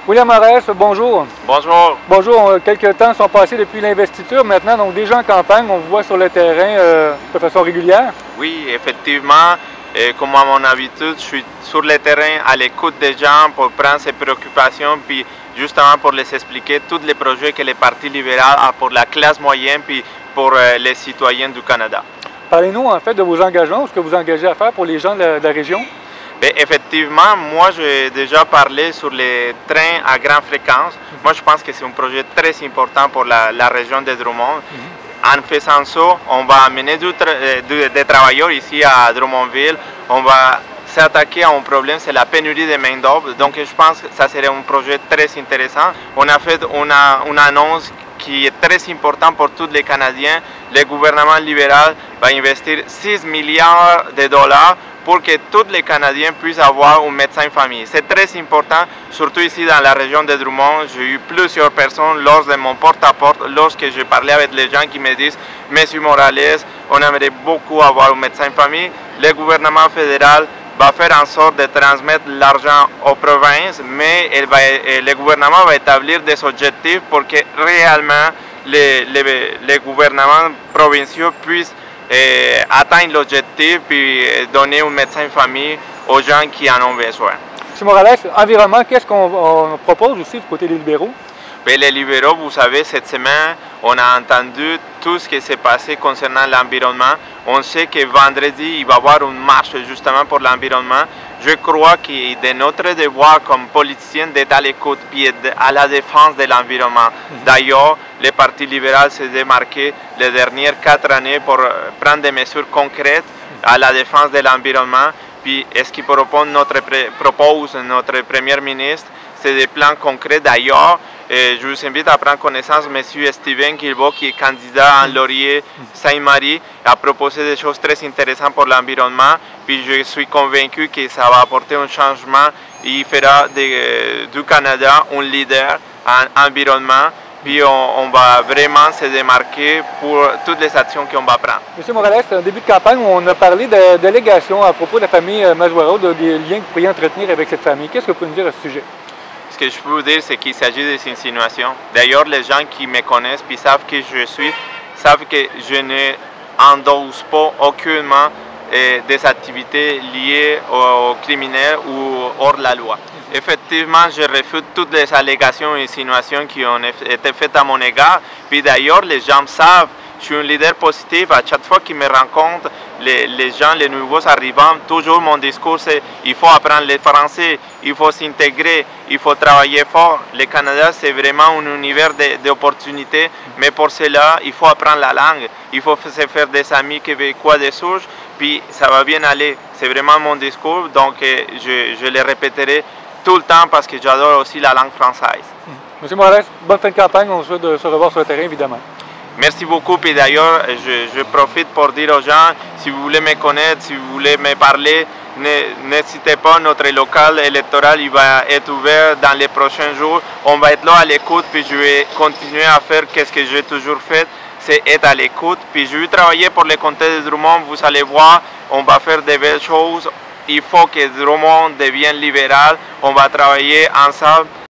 William Arès, bonjour. Bonjour. Bonjour, quelques temps sont passés depuis l'investiture. Maintenant, donc déjà en campagne, on vous voit sur le terrain de façon régulière. Oui, effectivement, comme à mon habitude, je suis sur le terrain à l'écoute des gens pour prendre ses préoccupations, puis justement pour les expliquer tous les projets que le Parti libéral a pour la classe moyenne, puis pour les citoyens du Canada. Parlez-nous en fait de vos engagements, ce que vous engagez à faire pour les gens de la région. Bien, effectivement, moi j'ai déjà parlé sur les trains à grande fréquence. Moi je pense que c'est un projet très important pour la région de Drummond. En faisant ça, on va amener des travailleurs ici à Drummondville. On va s'attaquer à un problème, c'est la pénurie de main-d'œuvre. Donc je pense que ça serait un projet très intéressant. On a fait une annonce qui est très importante pour tous les Canadiens. Le gouvernement libéral va investir 6 milliards de dollars pour que tous les Canadiens puissent avoir un médecin de famille. C'est très important, surtout ici dans la région de Drummond. J'ai eu plusieurs personnes lors de mon porte-à-porte, lorsque je parlais avec les gens qui me disent « Monsieur Morales, on aimerait beaucoup avoir un médecin de famille ». Le gouvernement fédéral va faire en sorte de transmettre l'argent aux provinces, mais le gouvernement va établir des objectifs pour que réellement les gouvernements provinciaux puissent atteindre l'objectif et donner un médecin de famille aux gens qui en ont besoin. M. Morales, environnement, qu'est-ce qu'on propose aussi du côté des libéraux? Bien, les libéraux, vous savez, cette semaine, on a entendu tout ce qui s'est passé concernant l'environnement. On sait que vendredi, il va y avoir une marche justement pour l'environnement. Je crois qu'il est de notre devoir comme politiciens d'être à l'écoute et à la défense de l'environnement. D'ailleurs, le Parti libéral s'est démarqué les dernières 4 années pour prendre des mesures concrètes à la défense de l'environnement. Puis, ce qu'il propose notre Premier ministre, c'est des plans concrets. D'ailleurs, je vous invite à prendre connaissance de M. Steven Guilbeault, qui est candidat en Laurier Sainte-Marie, a proposé des choses très intéressantes pour l'environnement. Puis je suis convaincu que ça va apporter un changement. Il fera du Canada un leader en environnement. Puis on va vraiment se démarquer pour toutes les actions qu'on va prendre. M. Morales, en début de campagne, on a parlé de délégations à propos de la famille Mazuaro, des liens que vous pourriez entretenir avec cette famille. Qu'est-ce que vous pouvez nous dire à ce sujet? Ce que je peux vous dire, c'est qu'il s'agit des insinuations. D'ailleurs, les gens qui me connaissent et savent qui je suis, savent que je n'endosse pas aucunement des activités liées aux criminels ou hors la loi. Effectivement, je refuse toutes les allégations et insinuations qui ont été faites à mon égard. Puis d'ailleurs, les gens savent, je suis un leader positif. À chaque fois qu'ils me rencontrent, les gens, les nouveaux arrivants, toujours mon discours c'est il faut apprendre le français, il faut s'intégrer, il faut travailler fort. Le Canada, c'est vraiment un univers d'opportunités, mais pour cela, il faut apprendre la langue, il faut se faire des amis québécois de souche, puis ça va bien aller. C'est vraiment mon discours, donc je le répéterai tout le temps parce que j'adore aussi la langue française. M. Morales, bonne fin de campagne, on se souhaite de se revoir sur le terrain, évidemment. Merci beaucoup. Et d'ailleurs, je profite pour dire aux gens, si vous voulez me connaître, si vous voulez me parler, n'hésitez pas, notre local électoral il va être ouvert dans les prochains jours. On va être là à l'écoute, puis je vais continuer à faire ce que j'ai toujours fait, c'est être à l'écoute. Puis je vais travailler pour le comté de Drummond, vous allez voir, on va faire de belles choses. Il faut que Drummond devienne libéral, on va travailler ensemble.